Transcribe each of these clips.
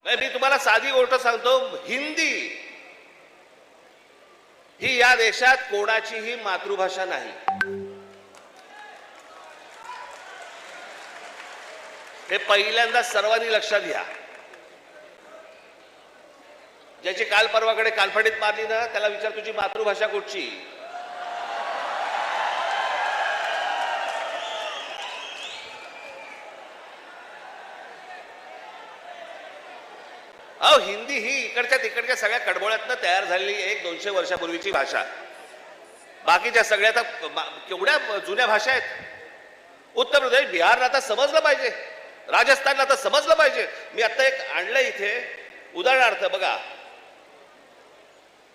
नाही, मी तुम्हाला साधी गोष्ट सांगतो, हिंदी ही या देशात कोणाचीही मातृभाषा नाही. हे पहिल्यांदा सर्वांनी लक्षात घ्या. ज्याची काल परवाकडे कालफडीत मारली ना, त्याला विचार तुझी मातृभाषा कुठची. अहो, हिंदी ही इकडच्या तिकडच्या सगळ्या कडबोळ्यातनं तयार झालेली 100-200 वर्षापूर्वीची भाषा. बाकीच्या सगळ्या केवढ्या जुन्या भाषा आहेत. उत्तर प्रदेश, बिहारला आता समजलं पाहिजे, राजस्थानला आता समजलं पाहिजे. मी आता एक आणलं इथे उदाहरणार्थ बघा.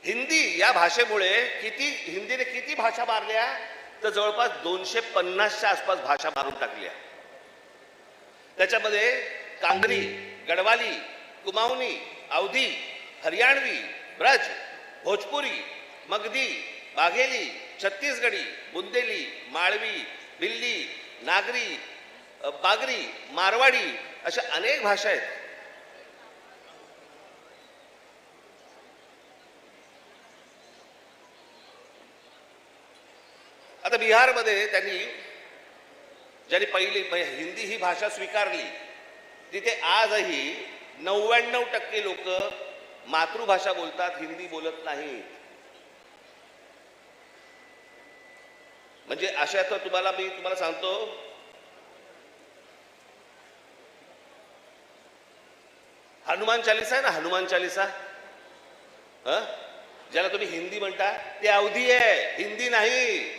हिंदी या भाषेमुळे हिंदीने किती भाषा मारल्या, तर जवळपास 250च्या आसपास भाषा मारून टाकल्या. त्याच्यामध्ये कांगरी, गढ़वाली, कुमाऊनी, अवधी, हरियाणवी, ब्रज, भोजपुरी, मगधी, बाघेली, छत्तीसगढ़ी, बुंदेली, माळवी, भिल्ली, नागरी, बागरी, मारवाडी अशा अनेक भाषा आहेत. आता बिहारमध्ये ज्यांनी पहिली हिंदी ही भाषा स्वीकारली, तिथे आजही 99% लोक मातृभाषा बोलतात, हिंदी बोलत नाहीत. म्हणजे अशा तर मी तुम्हाला सांगतो, हनुमान चालीसा आहे ना, हनुमान चालीसा, ज्याला तुम्ही हिंदी म्हणता, ते अवधी आहे, हिंदी नाही.